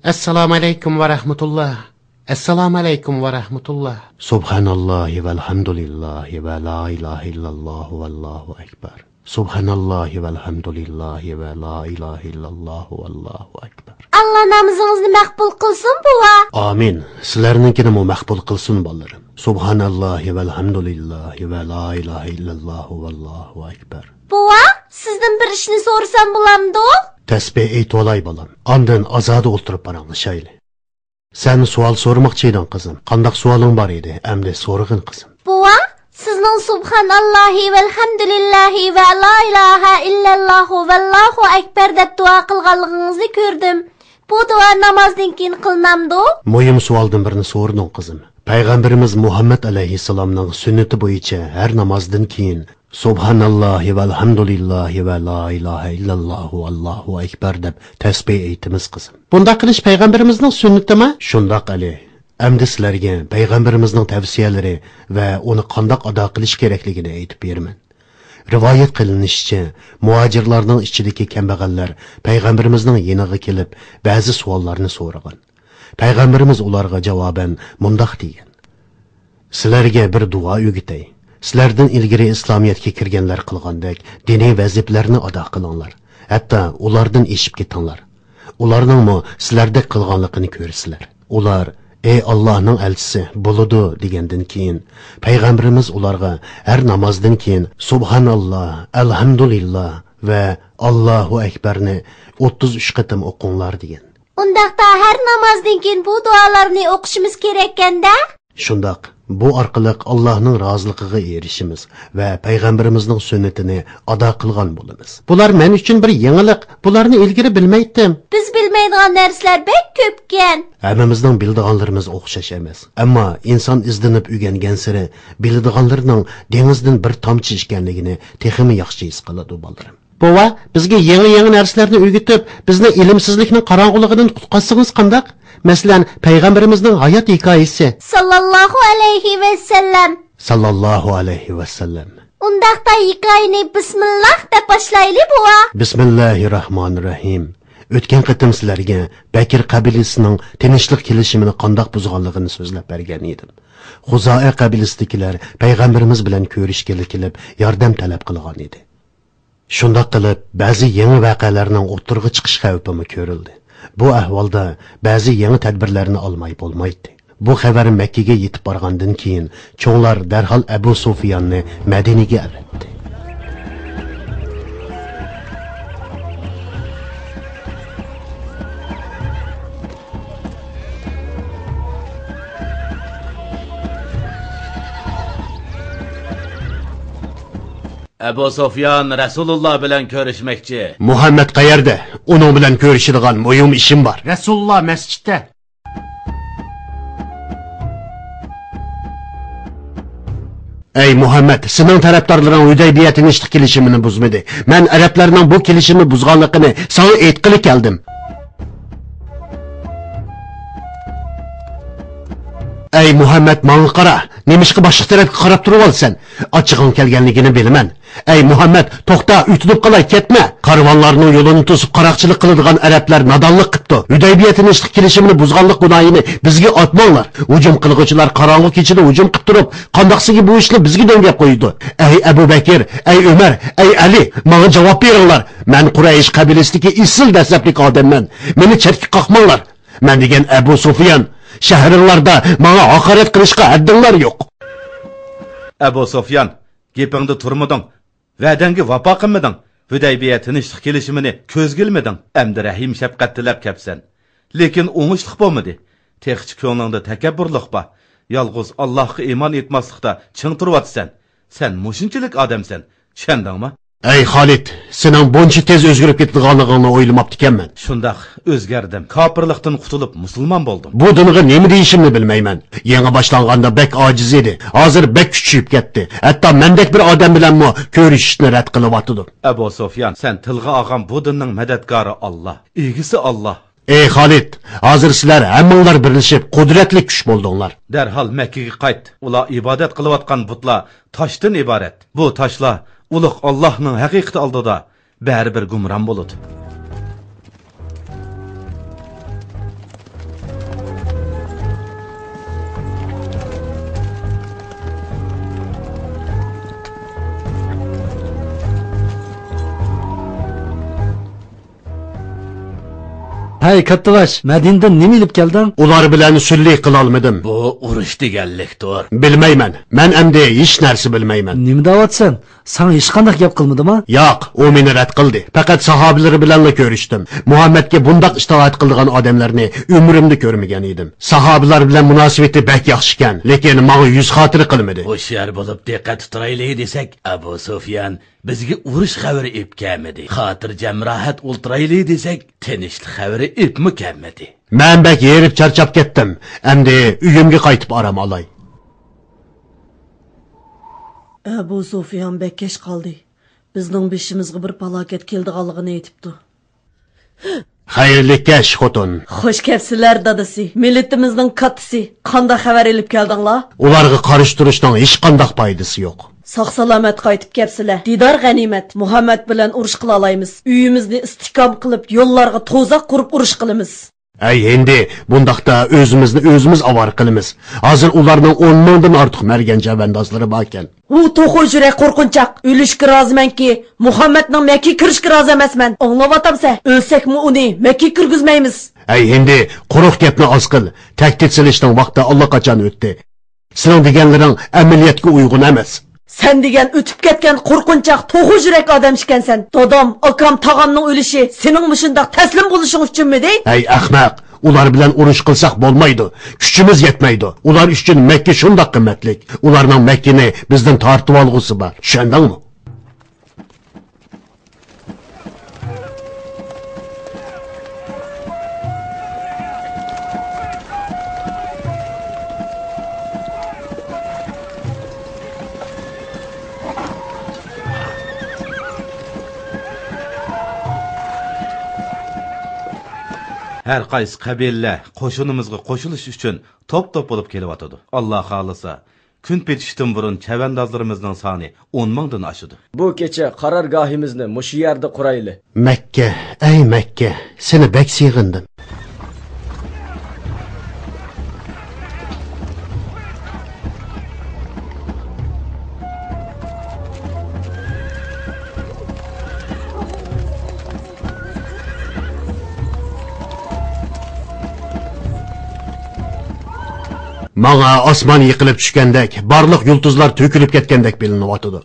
Assalomu alaykum va rahmatulloh. Assalomu alaykum va rahmatulloh. Subhanallohi valhamdulillahi va la ilaha illalloh vallohu akbar. Subhanallohi valhamdulillahi va la ilaha illalloh vallohu akbar. Allah namozingizni maqbul qilsin, buva. Amin. Sizlarninkini mo maqbul qilsin, bolarim. Subhanallohi valhamdulillahi va la ilaha illalloh vallohu akbar. Buva, sizdan bir ishni so'rasam bo'lamdi? Tasbih aytib olay bolam. Ondan azoda o'tirib baranglaşayli. Sen savol so'ramoqchi eding qizim. Qanday savoling bor edi? Endi so'rag'in qizim. Buva, sizning subhanallohi valhamdulillahi va la ilaha illalloh vallohu akbar deb duo qilganligingizni ko'rdim. Bu duo namozdan keyin qilinamdi? Muhim savoldan birini so'rdim qizim. Payg'ambarimiz Muhammad alayhissalomning sunnati bo'yicha har namozdan keyin Subhanallohi valhamdulillahi va la ilaha illalloh vallohu akbar deb tasbih aytamiz qizim. Bunda qilish payg'ambarimizning sunnatimi? Shundoq ali. Endi sizlarga payg'ambarimizning tavsiyalari va uni qanday ado qilish kerakligini aytib beraman. Rivoyat qilinishicha, muhojirlarning ichidagi kambag'allar payg'ambarimizning yeniga kelib, ba'zi savollarni so'ragan. Payg'ambarimiz ularga javoban mundoq degan: "Sizlarga bir duo o'gitay. Sizlardan ilgari islomiyatga kirganlar qilgandek diniy vazifalarni ado qilinglar. Hatto ulardan eshib ketinglar. Ularning mo sizlarda qilganligini ko'rsizlar. Ular ey Allohning elchisi bo'ladi degandan keyin payg'ambarimiz ularga har namozdan keyin subhanalloh, alhamdulillah va Allohu akbarni 33 qatim o'qinglar degan. Undaqda har namozdan keyin bu duolarni o'qishimiz kerak ekanda? Shundoq. Bu orqali Allohning roziligiga erishimiz va payg'ambarimizning sunnatini ado qilgan bo'lamiz. Bular men uchun bir yangilik. Bularni ilgari bilmaydim. Biz bilmaydigan narsalar bek ko'pkan. Hammamizning bildiganlarimiz o'xshash emas. Ammo inson izlanib o'rgangan sari bildiganlarning dengizdan bir tomchi ekanligini texmi yaxshi his qiladi bolarim. Bova, bizga yangi narsalarni o'rgatib, bizni ilmsizlikning qorong'uligidan qutqazsangiz qanday? Masalan, payg'ambarimizning hayot hikoyasi. Sallallohu alayhi va sallam. Sallallohu alayhi va sallam. Undaqda hikoyani bismillah deb boshlayli buva. Bismillahirrohmanirrohim. O'tgan qatim sizlarga Bakir qabilasining tinchlik kelishimini qandoq buzganligini so'zlab bergan edim. Xuzoa qabilasidagilar payg'ambarimiz bilan ko'rishga kelib, yordam talab qilgan edi. Shundoq qilib, ba'zi yangi voqealarning o'tirg'i chiqish xavfi ko'rildi. Bu ahvolda ba'zi yangi tadbirlarni olmay bo'lmaydi. Bu xabar Makkaga yetib borgandan keyin cho'nglar darhol Abu Sufyonni Madinaga avatdi. Abu Sufyan Rasululloh bilan ko'rishmoqchi. Muhammad qayerda? Uning bilan ko'rishadigan muhim ishim bor. Rasululloh masjidda. Ey Muhammad, sening tarafdorlaring Hudaybiya tinchlik kelishimini buzmadi. Men arablarning bu kelishimni buzganligini sana aytqili keldim. Ey Muhammad, menga qara. Nemishqa boshqa tarafga qarab turib olsan? Ochig'ing kelganligini bilaman. Ey Muhammad, to'xta, o'tib qolay, ketma. Karvonlarning yo'lini to'sib qaroqchilik qiladigan arablar nadonlik qildi. Hudaybiya tinchlik kelishimini buzganlik gunohini bizga otmanglar. Hujum qilguvchilar qorong'u kechida hujum qilib turib, qandoqsigi bu ishni bizga dengab qo'ydi. Ey Abu Bakr, ey Umar, ey Ali, menga javob beringlar. Men Quraysh qabilasidagi isil dasablik odamman. Meni chetga qoqmanglar. Men degan Abu Sufyan shahringlarda menga haqorat qilishga haddinglar yo'q. Abu Sufyan, gapingda turmading. Va'dangga vafo qilmading. Hudaybiya tinchlik kelishimini ko'zga ilmading. Endi rahim shafqat tilab kelsan. Lekin o'ngishlik bo'lmadi. Texchi ko'nglingda takabburlik bor. Yolg'iz Allohga iymon etmaslikda ching turibsan. Sen mushunchalik odamsan. Tushundingmi? Ey Xolid, sening buncha tez o'zgarib ketganligingni o'ylamabdi ekanman. Shundoq o'zgardim. Kofirlikdan qutulib musulmon bo'ldim. Bu dinga nima deyishimni bilmayman. Yangi boshlanganda bek ojiz edi. Hozir bek kuchayib ketdi. Hatto mendek bir odam bilanmi ko'rishishni rad qilyapti. Abu Sufyan, sen tilga olgan bu dinning madadkori Alloh, egisi Alloh. Ey Xolid, hozir sizlar hammanglar birlashib qudratli kuch bo'ldinglar. Darhol Makkaga qayt. Ular ibodat qilayotgan butlar toshdan iborat. Bu toshlar ulug' Allohning haqiqati oldida baribir gumron bo'ladi. Hey kattavaş, Madindan nima ilib kelding? Ular bilan sullik qila olmadim. Bu urush deganlikdir. Bilmayman. Men endi hech narsa bilmayman. Nima deyapsan? Sana hech qanday gap qilmadimi? Yo'q, u meni rad qildi. Faqat sahobalari bilan ko'rishdim. Muhammadga bundoq itoat qilgan odamlarni umrimda ko'rmagan edim. Sahobalar bilan munosabati bak yaxshi ekan, lekin menga yuz xotiri qilmadi. Hoşyar bo'lib diqqat turaylik desak, Abu Sufyan bizga urush xabari epkamidi. Xotirjam rohat o'ltiraylik desak, tinchlik xabari epmi kelmadi. Men bak yerib charchab ketdim. Endi uyimga qaytib orom olay. Abu Sufyan bek kesh qoldi. Bizning beshimizga bir falokat keldiganligini aytibdi. Xayrli kesh xotin. Xo'sh kelibsizlar dadasi. Millatimizning kattasi. Qanday xabar elib keldinglar? Ularga qarish turishning hech qanday foydasi yo'q. Sog' salomat qaytib kelibsizlar. Didor g'animat. Muhammad bilan urush qila olamiz. Uyimizni istikam qilib, yo'llarga to'zaq qurib urush qilamiz. Ay endi bundaqda o'zimiz avar qilamiz. Hozir ularning 10 mingdan ortiq mergan javandozlari bor ekan. U to'g'ri yurak qo'rqinchoq. O'lishga rozimanki, Muhammadning Makka kirishga rozi emasman. Anglayotamsa, o'lsakmi uni Makka kirgizmaymiz. Ay endi quruq gapni oz qil. Tahdid silishning vaqti allaqachon o'tdi. Sening deganlaring amaliyotga uyg'un emas. Sen degan o'tib ketgan qo'rqinchoq to'g'ri yurak odam ekansan. Dodam, akam, tog'amning o'lishi sening mushundaq taslim bo'lishing uchunmi dey? Ay ahmoq, ular bilan urush qilsak bo'lmaydi. Kuchimiz yetmaydi. Ular uchun Makka shundoq qimmatlik. Ularning Makkani bizdan tortib olg'usi bor. Tushundingmi? Her qaysi qabila qo'shinimizga qo'shilish uchun top-top bo'lib kelyotdi. Alloh xolisa, kun petishdan burun chavandozlarimizning soni 10 mingdan oshdi. Bu kecha qarorgohimizni mushu yerda qurayli. Makka, ey Makka, seni bek sig'indim. Manga osmon yiqilib tushgandek, barliq yulduzlar to'kilib ketgandek bilinyotdi.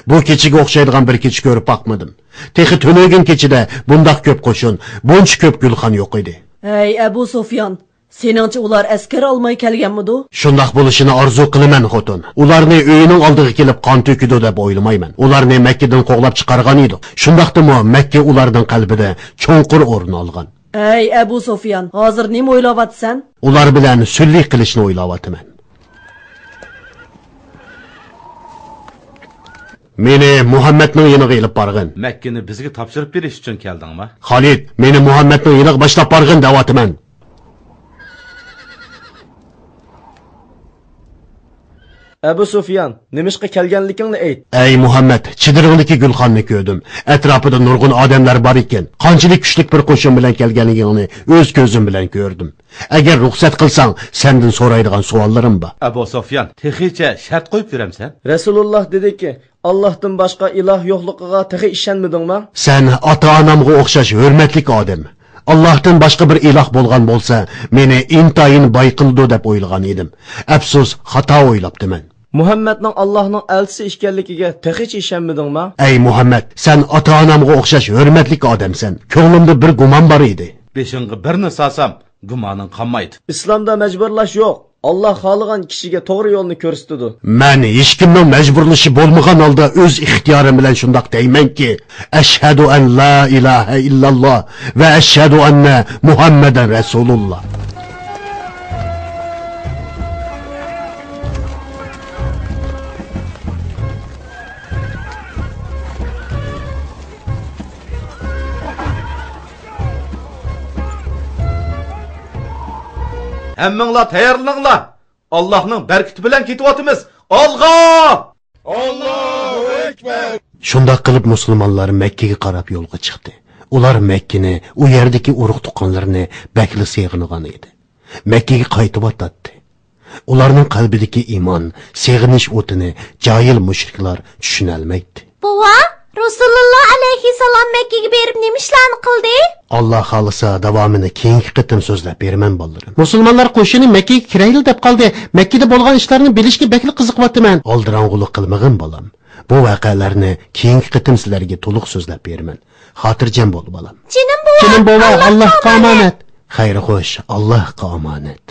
Bu kechiga o'xshaydigan bir kech ko'rib boqmadim. Texi to'nogin kechida bundoq ko'p qo'shin, buncha ko'p gulxon yo'q edi. Ey Abu Sufyan, seningcha ular askar olmay kelganmidi? Shundoq bo'lishini orzu qilaman xotin. Ularni uyining oldiga kelib qon to'kidi deb o'ylamayman. Ularni Makkadan qo'g'lab chiqargan edi. Shundaqdimi Makka ularning qalbida cho'nqur o'rin olgan. Ey Abu Sufyan, hozir nima o'ylayapsan? Ular bilan sullik qilishni o'ylayapman. Meni Muhammadning yoniga elib borgin. Makkani bizga topshirib berish uchun keldingmi? Xolid, meni Muhammadning yoniga boshlab borgin deyapman. Abu Sufyan, nimishqa kelganligingni ayt. Ey Muhammad, chidiringdagi gulxonni ko'rdim. Atrofida nurg'un odamlar bor ekan. Qanchalik kuchli bir qo'shin bilan kelganligingni o'z ko'zim bilan ko'rdim. Agar ruxsat qilsang, sendan so'raydigan savollarim bor. Abu Sufyan, texicha shart qo'yib beramsan? Rasululloh dediki, Allohdan boshqa iloh yo'qligiga tehi ishonmadingmi? Sen ota-onamga o'xshash hurmatli odam. Allohdan boshqa bir iloh bo'lgan bo'lsa, meni intayin boy qildi deb o'ylagan edim. Afsus, xato o'ylabdiman. Muhammadning Allohning elchisi ekanligiga tehicha ishonmadingmi? Ey Muhammad, sen ota-onamga o'xshash hurmatli odamsan. Ko'nglimda bir gumon bor edi. Beshingga birni salsam, gumoning qolmaydi. Islomda majburlash yo'q. Allah xoligan kishiga to'g'ri yo'lni ko'rsatadi. Men hech kimning majburlashi bo'lmagan holda o'z ixtiyorim bilan shundoq deymanki, ashhadu an la ilaha illalloh va ashhadu anna Muhammadan rasululloh. Hammanglar tayyorlaninglar. Allohning barkati bilan ketyapmiz. Olg'a! Allohu akbar. Shundoq qilib musulmonlar Makkaga qarab yo'lga chiqdi. Ular Makkani, u yerdagi urug' tuqqanlarni bakli seg'ingan edi. Makkaga qaytib o'tdi. Ularning qalbidagi iymon, seg'inish o'tini jahil mushriklar tushuna olmaydi. Bova, Rasululloh alayhissalom Makkaga berib nima ishlarni qildi? Allah xolisa davomini keyingi qitim so'zlab beraman bolalarim. Musulmonlar qo'shini Makkaga kirayli deb qoldi. Makkada bo'lgan ishlarni bilishga bekli qiziqyaptiman. Oldirang'ulik qilmag'in bolam. Bu voqealarni keyingi qitim sizlarga to'liq so'zlab beraman. Xotirjam bo'l bolam. Jinim Jinim bova Allohga omonat. Xayr xo'sh, Allohga omonat.